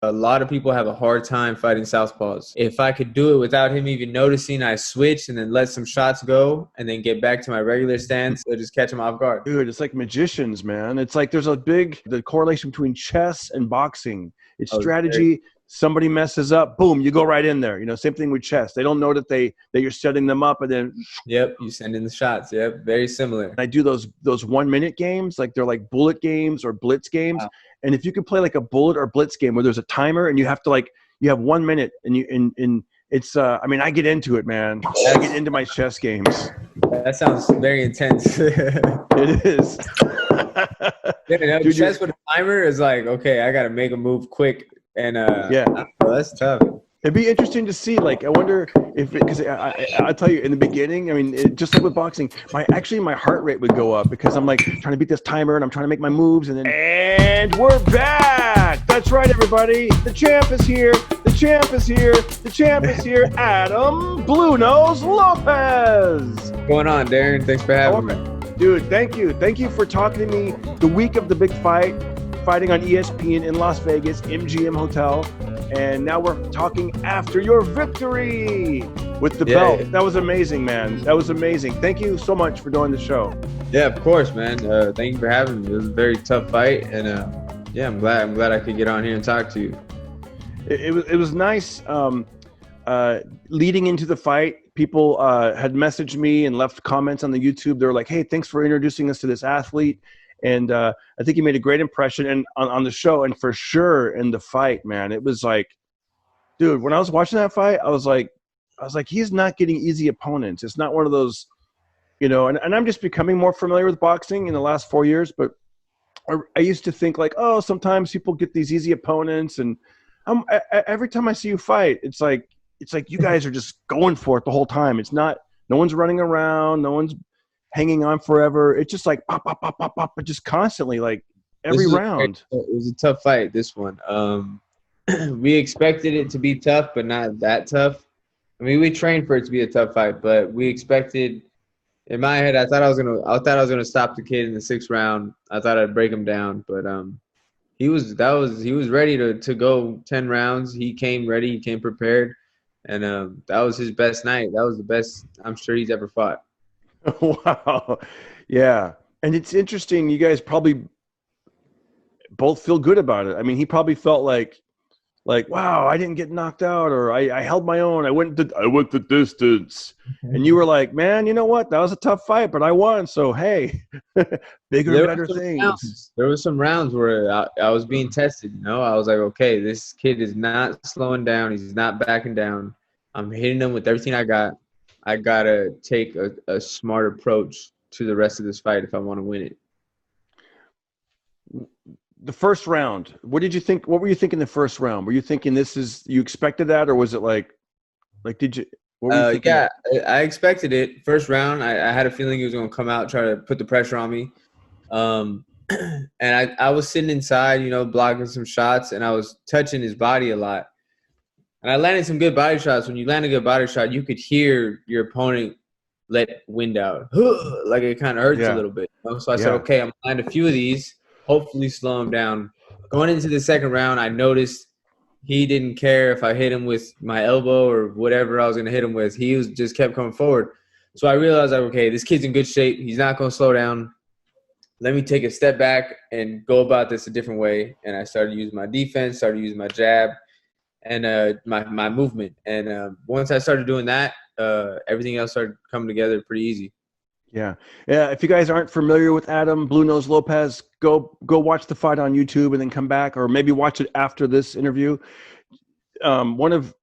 A lot of people have a hard time fighting southpaws. If I could do it without him even noticing, I switch and then let some shots go and then get back to my regular stance or just catch him off guard. Dude, it's like magicians, man. It's like there's the correlation between chess and boxing. It's strategy. Somebody messes up, boom, you go right in there. Same thing with chess. They don't know that you're setting them up, and then yep, you send in the shots. Yep, very similar. I do those 1 minute games, like they're like bullet games or blitz games. Wow. And if you can play like a bullet or blitz game where there's a timer and you have to you have 1 minute and it's I get into it, man. I get into my chess games. That sounds very intense. It is. Dude, chess with a timer is like, okay, I got to make a move quick. And that's tough. It'd be interesting to see. I wonder if because I'll tell you in the beginning. Just like with boxing, my heart rate would go up because I'm trying to beat this timer and I'm trying to make my moves and we're back. That's right, everybody. The champ is here. The champ is here. The champ is here. Adam BluNose Lopez. What's going on, Darren? Thanks for having me, dude. Thank you. Thank you for talking to me the week of the big fight. Fighting on ESPN in Las Vegas, MGM Hotel, and now we're talking after your victory with the belt. That was amazing, man. That was amazing. Thank you so much for doing the show. Yeah, of course, man. Thank you for having me. It was a very tough fight, and I'm glad I could get on here and talk to you. It was nice. Leading into the fight, people had messaged me and left comments on the YouTube. They were like, "Hey, thanks for introducing us to this athlete." And I think he made a great impression and on the show, and for sure in the fight, man. It was like, dude, when I was watching that fight, I was like, he's not getting easy opponents. It's not one of those, and I'm just becoming more familiar with boxing in the last 4 years. But I used to think sometimes people get these easy opponents, and every time I see you fight, it's like you guys are just going for it the whole time. It's not, no one's running around, no one's hanging on forever. It's just like pop, pop, pop, pop, pop, but just constantly, like every round. It was a tough fight, this one. We expected it to be tough, but not that tough. We trained for it to be a tough fight, but we expected. In my head, I thought I was gonna stop the kid in the 6th round. I thought I'd break him down, but he was ready to go 10 rounds. He came ready. He came prepared, and that was his best night. That was the best I'm sure he's ever fought. Wow. Yeah. And it's interesting. You guys probably both feel good about it. He probably felt like, wow, I didn't get knocked out, or I held my own. I went the distance. Mm-hmm. And you were like, man, you know what? That was a tough fight, but I won. So, hey, bigger, better things. There were some rounds where I was being tested. I was like, okay, this kid is not slowing down. He's not backing down. I'm hitting him with everything I got. I got to take a smart approach to the rest of this fight if I want to win it. The first round, what did you think? What were you thinking the first round? Were you thinking you expected that, or was it like did you? What were you thinking? Yeah, I expected it. First round, I had a feeling he was going to come out, try to put the pressure on me. And I was sitting inside, blocking some shots, and I was touching his body a lot. And I landed some good body shots. When you land a good body shot, you could hear your opponent let wind out. Like it kind of hurts a little bit. So I said, okay, I'm going to land a few of these, hopefully slow him down. Going into the second round, I noticed he didn't care if I hit him with my elbow or whatever I was going to hit him with. He just kept coming forward. So I realized, okay, this kid's in good shape. He's not going to slow down. Let me take a step back and go about this a different way. And I started using my defense, started using my jab, and my movement. And once I started doing that, everything else started coming together pretty easy. Yeah. If you guys aren't familiar with Adam BluNose Lopez, go watch the fight on YouTube and then come back, or maybe watch it after this interview. One of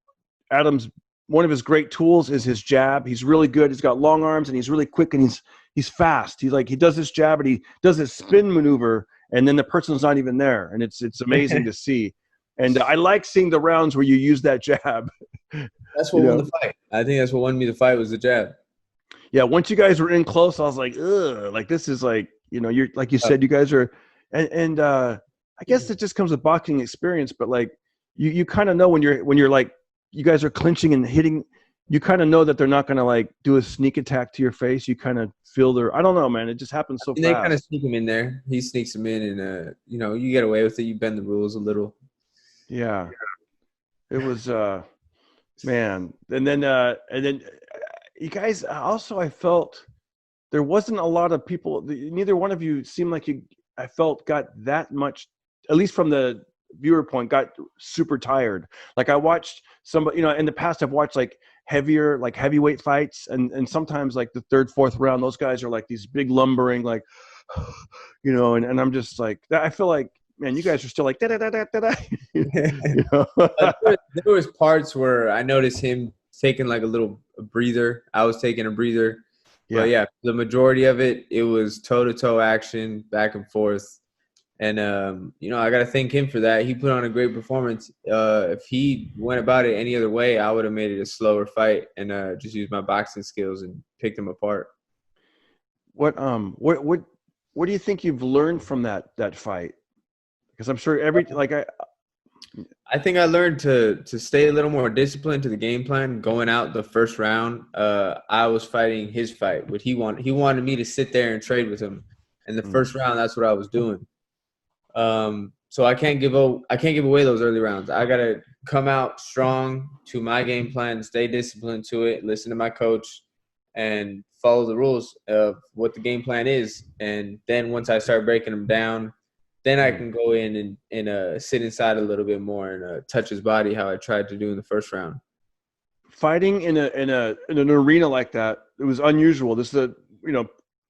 his great tools is his jab. He's really good. He's got long arms and he's really quick and he's fast. He does this jab and he does this spin maneuver, and then the person's not even there, and it's amazing to see. And I like seeing the rounds where you use that jab. That's what won the fight. I think that's what won me the fight was the jab. Yeah, once you guys were in close, I was like, ugh, like this is like, you're like you said, you guys are, and I guess it just comes with boxing experience. But like, you kind of know when you're like, you guys are clinching and hitting, you kind of know that they're not gonna like do a sneak attack to your face. You kind of feel I don't know, man. It just happens so fast. They kind of sneak him in there. He sneaks him in, and you get away with it. You bend the rules a little. Yeah. It was man. And then you guys also, I felt there wasn't a lot of people, neither one of you seemed like I felt got that much, at least from the viewer point, got super tired. Like I watched somebody, in the past I've watched like heavier, like heavyweight fights, and sometimes like the third, fourth round, those guys are like these big lumbering, like, and I'm just like, I feel like, man, you guys are still like, da da da da da. There was parts where I noticed him taking like a little breather. I was taking a breather. Yeah. But yeah, the majority of it, it was toe-to-toe action, back and forth. And, I got to thank him for that. He put on a great performance. If he went about it any other way, I would have made it a slower fight and just used my boxing skills and picked him apart. What do you think you've learned from that fight? Because I'm sure I think I learned to stay a little more disciplined to the game plan. Going out the first round, I was fighting his fight. What he wanted me to sit there and trade with him. And the first round, that's what I was doing. So I can't give away those early rounds. I gotta come out strong to my game plan, stay disciplined to it, listen to my coach, and follow the rules of what the game plan is. And then once I start breaking them down, then I can go in and sit inside a little bit more and touch his body how I tried to do in the first round. Fighting in an arena like that, it was unusual. This is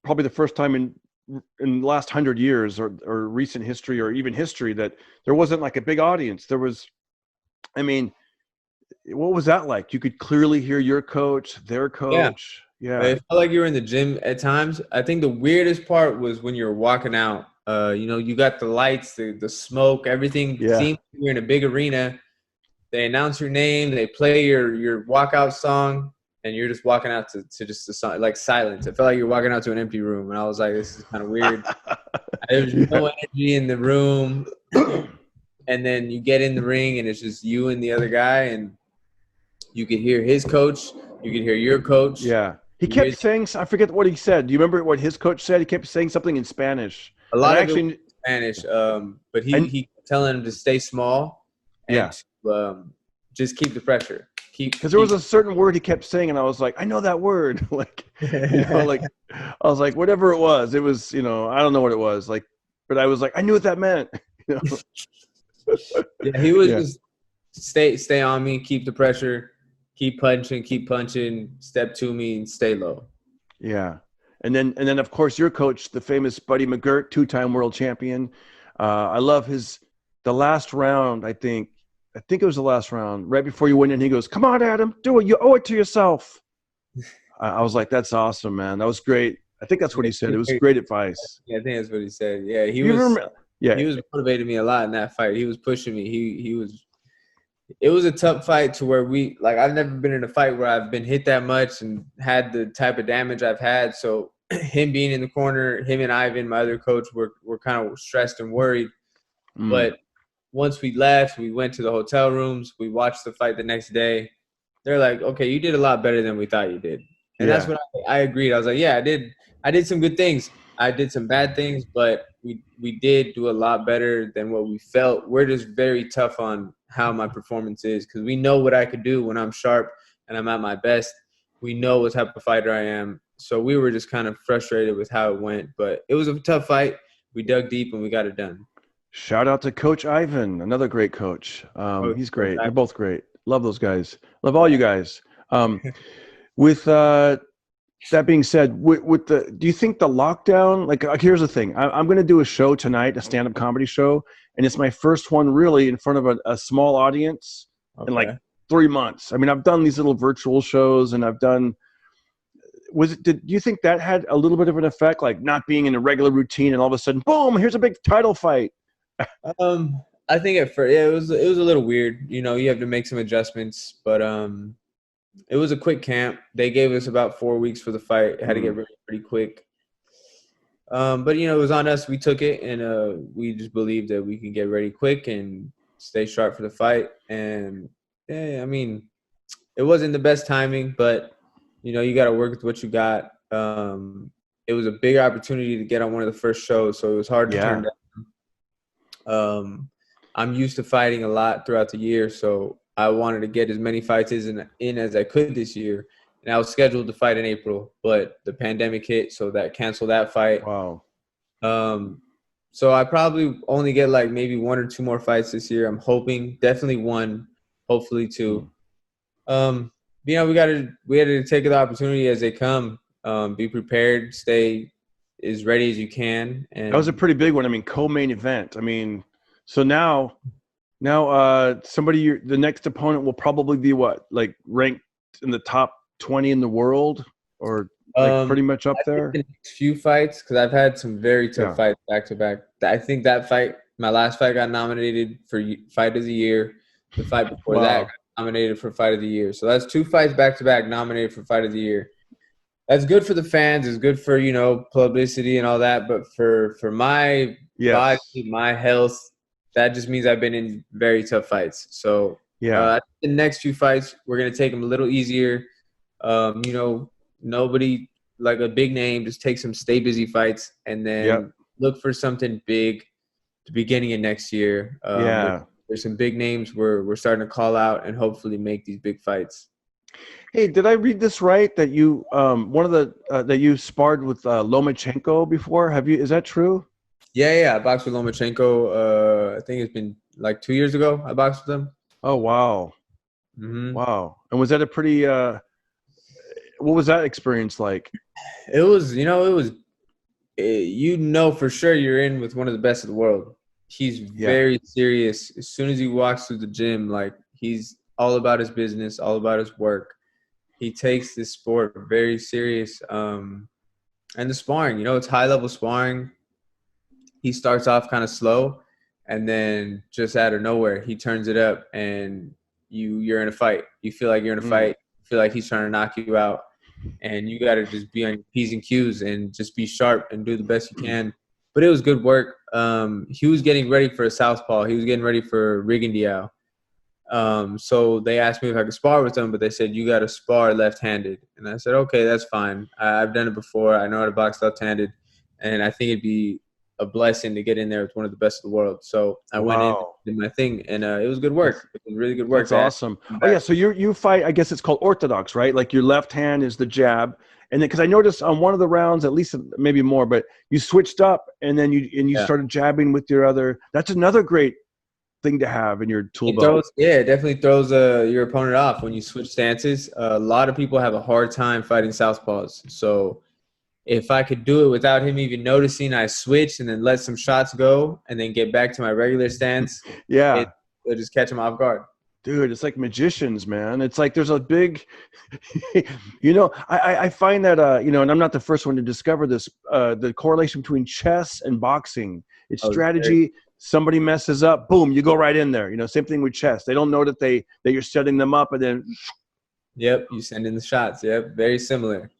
probably the first time in the last 100 years or recent history or even history that there wasn't like a big audience. There was, what was that like? You could clearly hear your coach, their coach. Yeah. It felt like you were in the gym at times. I think the weirdest part was when you're walking out. You got the lights, the smoke, everything. Yeah. Seems like you're in a big arena. They announce your name. They play your walkout song, and you're just walking out to just the song, like silence. It felt like you're walking out to an empty room, and I was like, this is kind of weird. There's no energy in the room. And then you get in the ring, and it's just you and the other guy, and you could hear his coach. You could hear your coach. Yeah. He kept saying, I forget what he said. Do you remember what his coach said? He kept saying something in Spanish. A lot of it was Spanish, but he telling him to stay small and just keep the pressure. Because there was a certain word he kept saying, and I was like, I know that word. I was like, whatever it was, I don't know what it was. Like, but I was like, I knew what that meant. Yeah, he was just stay on me, keep the pressure, keep punching, step to me, and stay low. Yeah. And then of course your coach, the famous Buddy McGirt, 2-time world champion. I love the last round. I think it was the last round, right before you went in. He goes, "Come on, Adam, do it. You owe it to yourself." I was like, "That's awesome, man. That was great." I think that's what he said. It was great advice. Yeah, I think that's what he said. Yeah, he was motivating me a lot in that fight. He was pushing me. It was a tough fight to where I've never been in a fight where I've been hit that much and had the type of damage I've had. So him being in the corner, him and Ivan, my other coach, were kind of stressed and worried. But once we left, we went to the hotel rooms. We watched the fight the next day. They're like, "Okay, you did a lot better than we thought you did." And that's what I agreed. I was like, "Yeah, I did some good things. I did some bad things, but we did do a lot better than what we felt." We're just very tough on how my performance is because we know what I could do when I'm sharp and I'm at my best. We know what type of fighter I am. So we were just kind of frustrated with how it went. But it was a tough fight. We dug deep and we got it done. Shout out to Coach Ivan, another great coach. He's great. They're both great. Love those guys. Love all you guys. With that being said, do you think the lockdown, like here's the thing. I'm going to do a show tonight, a stand-up comedy show, and it's my first one really in front of a small audience in like 3 months. I mean, I've done these little virtual shows and I've done do you think that had a little bit of an effect, like not being in a regular routine and all of a sudden, boom, here's a big title fight? I think at first, it was a little weird. You have to make some adjustments, but it was a quick camp. They gave us about 4 weeks for the fight. It had to get ready pretty quick. But it was on us. We took it, and we just believed that we could get ready quick and stay sharp for the fight. And I mean, it wasn't the best timing, but you got to work with what you got. It was a big opportunity to get on one of the first shows, so it was hard to turn down. I'm used to fighting a lot throughout the year, so I wanted to get as many fights in as I could this year. And I was scheduled to fight in April, but the pandemic hit, so that canceled that fight. Wow. So I probably only get like maybe 1 or 2 more fights this year. I'm hoping, definitely 1, hopefully 2. We had to take the opportunity as they come. Be prepared, stay as ready as you can. And that was a pretty big one. I mean, co-main event. I mean, so now the next opponent will probably be what, like ranked in the top 20 in the world, or like pretty much up there? The next few fights, because I've had some very tough fights back to back. I think that fight, my last fight, got nominated for Fight of the Year. The fight before that got nominated for Fight of the Year. So that's 2 fights back to back nominated for Fight of the Year. That's good for the fans. It's good for, publicity and all that. But for my body, my health, that just means I've been in very tough fights. So the next few fights, we're going to take them a little easier. Nobody like a big name, just take some stay busy fights and then look for something big the beginning of next year. There's some big names we're starting to call out and hopefully make these big fights. Hey, did I read this right that you that you sparred with Lomachenko before? Is that true? Yeah. I boxed with Lomachenko. I think it's been like 2 years ago. I boxed with him. Oh wow. Mm-hmm. Wow. And was that a pretty what was that experience like? It was for sure you're in with one of the best in the world. He's very serious. As soon as he walks through the gym, like, he's all about his business, all about his work. He takes this sport very serious. And the sparring, it's high-level sparring. He starts off kind of slow, and then just out of nowhere, he turns it up, and you're in a fight. You feel like you're in a fight. You feel like he's trying to knock you out, and you got to just be on your P's and Q's and just be sharp and do the best you can. But it was good work. He was getting ready for a southpaw. He was getting ready for Rigondeaux. So they asked me if I could spar with him, but they said, you got to spar left-handed. And I said, okay, that's fine. I've done it before. I know how to box left-handed. And I think it'd be a blessing to get in there with one of the best in the world. So I went in, did my thing, and it was good work. It was really good work. That's awesome. Oh, yeah, so you fight, I guess it's called orthodox, right? Like your left hand is the jab. And then, because I noticed on one of the rounds, at least maybe more, but you switched up and then you started jabbing with your other. That's another great thing to have in your tool belt. It definitely throws your opponent off when you switch stances. A lot of people have a hard time fighting southpaws. So if I could do it without him even noticing, I switch and then let some shots go and then get back to my regular stance. It'll just catch him off guard. Dude, it's like magicians, man. It's like there's a big, I find that, and I'm not the first one to discover this, the correlation between chess and boxing. It's strategy. Somebody messes up, boom, you go right in there. Same thing with chess. They don't know that you're setting them up, and then. Yep, you send in the shots. Yep, very similar.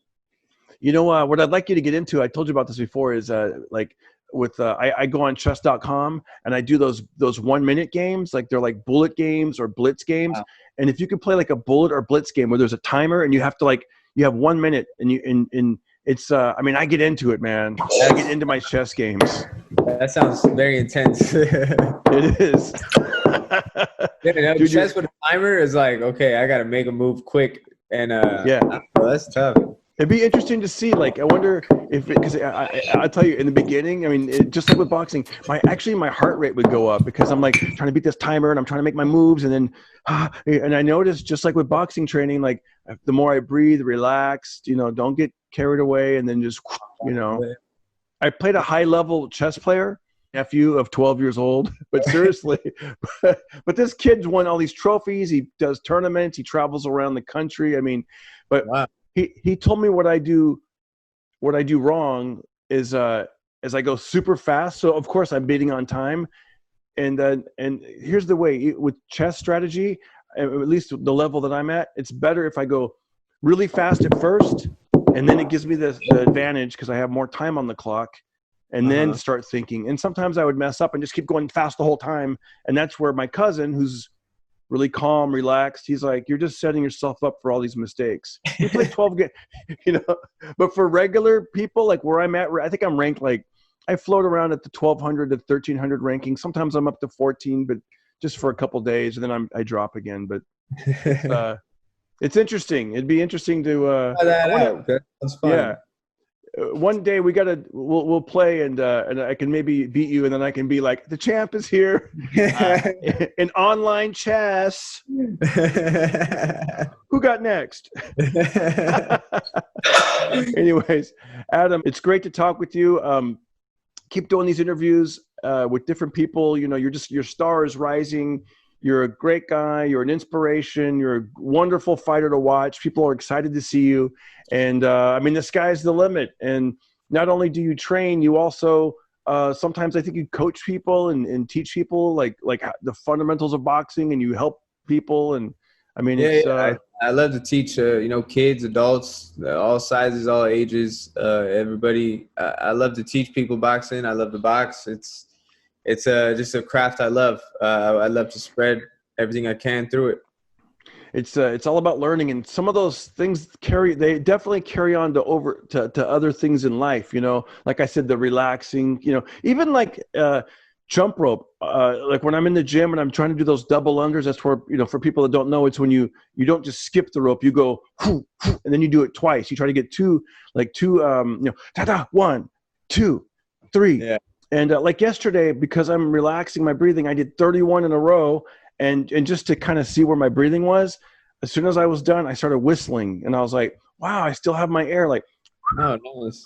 What I'd like you to get into, I told you about this before, is I go on chess.com and I do those 1 minute games, like they're like bullet games or blitz games. Wow. And if you could play like a bullet or blitz game where there's a timer and you have to you have 1 minute and it's I get into it, man. I get into my chess games. That sounds very intense. It is. Dude, chess with a timer is like, okay, I got to make a move quick. And that's tough. It'd be interesting to see. Like, I wonder if because I'll tell you in the beginning. Just like with boxing, my heart rate would go up because I'm like trying to beat this timer and I'm trying to make my moves, and then and I noticed just like with boxing training, like the more I breathe, relaxed, don't get carried away, and then just I played a high level chess player, nephew of 12 years old, but seriously, but this kid's won all these trophies. He does tournaments. He travels around the country. Wow. He told me what I do wrong is as I go super fast. So of course I'm beating on time. And here's the way with chess strategy, at least the level that I'm at, it's better if I go really fast at first, and then it gives me the advantage because I have more time on the clock, and then start thinking. And sometimes I would mess up and just keep going fast the whole time. And that's where my cousin, who's really calm, relaxed, he's like, you're just setting yourself up for all these mistakes. You play 12 games, but for regular people, like where I'm at, I think I'm ranked like I float around at the 1,200 to 1,300 ranking. Sometimes I'm up to 14, but just for a couple days, and then I drop again. But it's interesting. It'd be interesting to. I want to. That's fun. Yeah. One day we'll play and I can maybe beat you, and then I can be like, the champ is here in online chess. Who got next? Anyways, Adam, it's great to talk with you. Keep doing these interviews with different people. You know, your star is rising. You're a great guy. You're an inspiration. You're a wonderful fighter to watch. People are excited to see you. And I mean, the sky's the limit. And not only do you train, you also sometimes I think you coach people and teach people like the fundamentals of boxing, and you help people. And I mean, I love to teach, kids, adults, all sizes, all ages, everybody. I love to teach people boxing. I love to box. It's just a craft I love. I love to spread everything I can through it. It's all about learning, and some of those things they definitely carry on to other things in life. You know, like I said, the relaxing. You know, even like jump rope. Like when I'm in the gym and I'm trying to do those double unders. That's where, for people that don't know, it's when you don't just skip the rope. You go whoo, whoo, and then you do it twice. You try to get two, ta-da, 1, 2, 3. Yeah. And like yesterday, because I'm relaxing my breathing, I did 31 in a row. And just to kind of see where my breathing was, as soon as I was done, I started whistling. And I was like, wow, I still have my air. Like, oh, nice.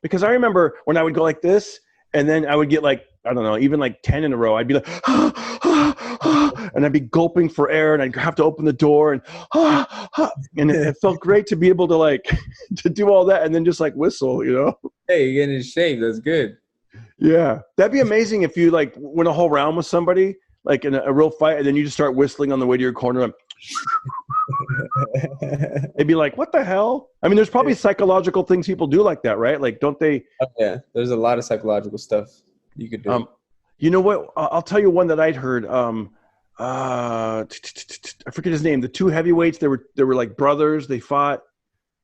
Because I remember when I would go like this, and then I would get like, I don't know, even like 10 in a row. I'd be like, and I'd be gulping for air, and I'd have to open the door, and it felt great to be able to to do all that and then just like whistle, Hey, you're getting in shape. That's good. Yeah. That'd be amazing if you win a whole round with somebody, like in a real fight, and then you just start whistling on the way to your corner. They'd be like, what the hell? I mean, there's probably psychological things people do like that, right? Like, don't they? Oh, yeah. There's a lot of psychological stuff you could do. You know what? I'll tell you one that I'd heard. I forget his name. The two heavyweights, they were like brothers. They fought.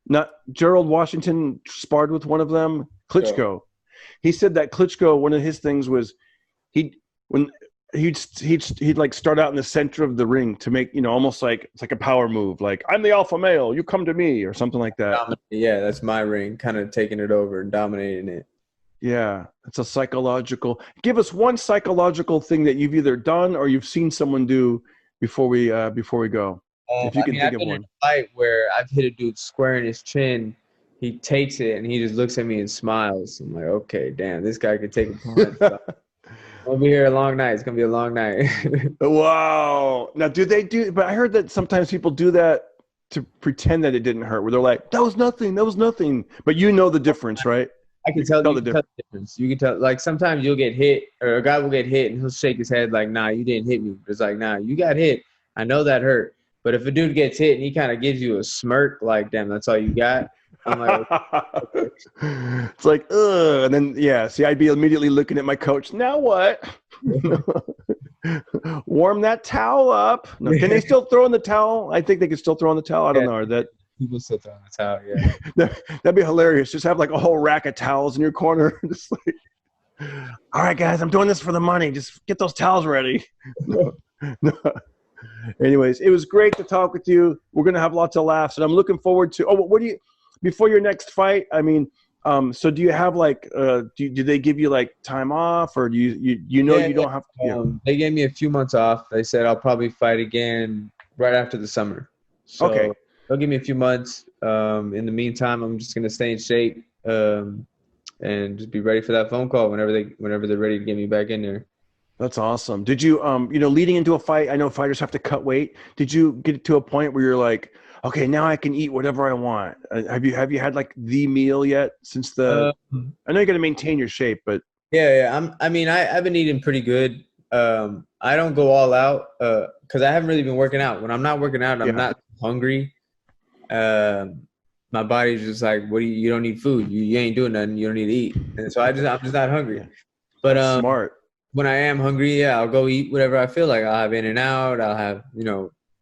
Not Gerald Washington sparred with one of them. Klitschko. Sure. He said that Klitschko, one of his things was he'd like start out in the center of the ring to make, almost like it's like a power move. Like, I'm the alpha male, you come to me, or something like that. Yeah, that's my ring, kind of taking it over and dominating it. Yeah, it's a psychological. Give us one psychological thing that you've either done or you've seen someone do before we go. If you can think of one. In a fight where I've hit a dude square in his chin, he takes it and he just looks at me and smiles. I'm like, okay, damn, this guy could take a punch. We'll be here a long night. It's gonna be a long night. Wow. Now, but I heard that sometimes people do that to pretend that it didn't hurt, where they're like, that was nothing. But you know the difference, right? I can tell the difference. You can tell, like, sometimes you'll get hit, or a guy will get hit and he'll shake his head like, nah, you didn't hit me. It's like, nah, you got hit. I know that hurt. But if a dude gets hit and he kind of gives you a smirk, like, damn, that's all you got. I'm like, okay. It's like, ugh. And then, yeah, see, I'd be immediately looking at my coach. Now what? Warm that towel up. No, can they still throw in the towel? I think they can still throw in the towel. I don't know. Or that people still throw in the towel, yeah. That'd be hilarious. Just have like a whole rack of towels in your corner. Just like, all right, guys, I'm doing this for the money. Just get those towels ready. No. Anyways, it was great to talk with you. We're going to have lots of laughs, and I'm looking forward to before your next fight, I mean, so do you have do they give you time off, or do you don't have to? They gave me a few months off. They said I'll probably fight again right after the summer. So okay. They'll give me a few months. In the meantime, I'm just going to stay in shape and just be ready for that phone call whenever they're ready to get me back in there. That's awesome. Did you, leading into a fight, I know fighters have to cut weight. Did you get to a point where you're like, okay, now I can eat whatever I want? Have you had the meal yet since I know you got to maintain your shape, but. Yeah. I've been eating pretty good. I don't go all out because I haven't really been working out. When I'm not working out, I'm not hungry. My body's just like, you don't need food. You ain't doing nothing. You don't need to eat. And so I'm just not hungry. Yeah. But smart. When I am hungry, I'll go eat whatever I feel like. I'll have In-N-Out. I'll have,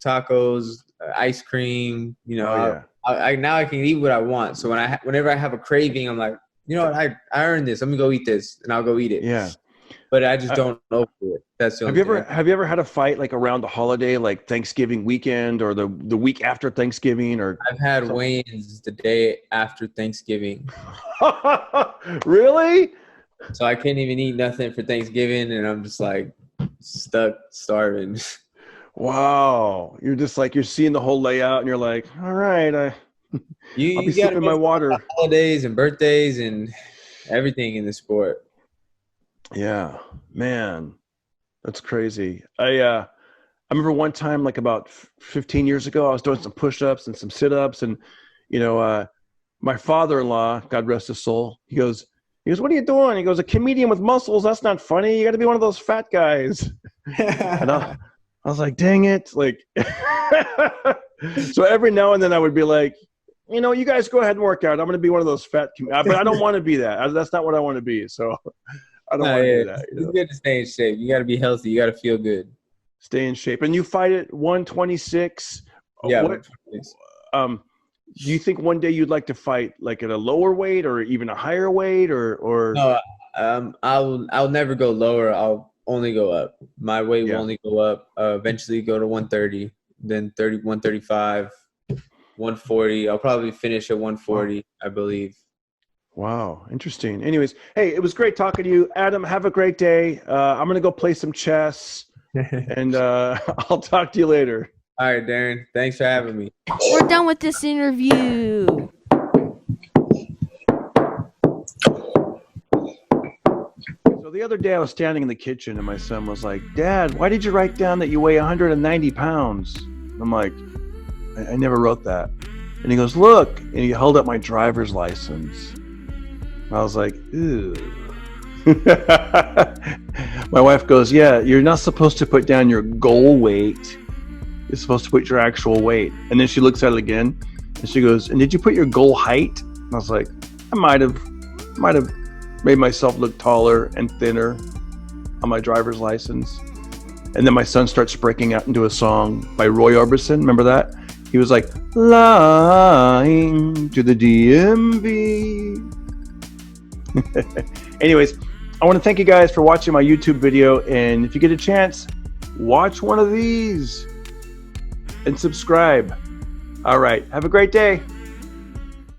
tacos, ice cream. Now I can eat what I want. So whenever I have a craving, I'm like, you know what, I earned this. Let me go eat this, and I'll go eat it. Yeah. But I just don't know for it. That's the only thing. Have you ever had a fight like around the holiday, like Thanksgiving weekend or the week after Thanksgiving? Or I've had weigh-ins the day after Thanksgiving. Really? So I can't even eat nothing for Thanksgiving, and I'm just like stuck starving. Wow. You're just like, you're seeing the whole layout and you're like, all right, I'll be sipping my water. Holidays and birthdays and everything in the sport. Yeah, man, that's crazy. I remember one time, like about 15 years ago, I was doing some push-ups and some sit-ups, and my father-in-law, God rest his soul, he goes, what are you doing? He goes, a comedian with muscles, that's not funny. You got to be one of those fat guys. And I was like, dang it, like. So every now and then I would be like, you guys go ahead and work out. I'm going to be one of those fat, but I don't want to be that. That's not what I want to be. So. I don't want to do that. It's good to stay in shape. You got to be healthy. You got to feel good. Stay in shape. And you fight at 126. Yeah. 126. Do you think one day you'd like to fight like at a lower weight or even a higher weight or? No, I'll never go lower. I'll only go up. My weight will only go up. Eventually go to 130, then 135, 140. I'll probably finish at 140, I believe. Wow. Interesting. Anyways, hey, it was great talking to you. Adam, have a great day. I'm going to go play some chess and I'll talk to you later. All right, Darren. Thanks for having me. We're done with this interview. So the other day I was standing in the kitchen and my son was like, Dad, why did you write down that you weigh 190 pounds? I'm like, I never wrote that. And he goes, look. And he held up my driver's license. I was like, ew. My wife goes, yeah, you're not supposed to put down your goal weight. You're supposed to put your actual weight. And then she looks at it again and she goes, and did you put your goal height? And I was like, I might have made myself look taller and thinner on my driver's license. And then my son starts breaking out into a song by Roy Orbison. Remember that? He was like, lying to the DMV. Anyways, I want to thank you guys for watching my YouTube video, and if you get a chance, watch one of these and subscribe. All right, have a great day.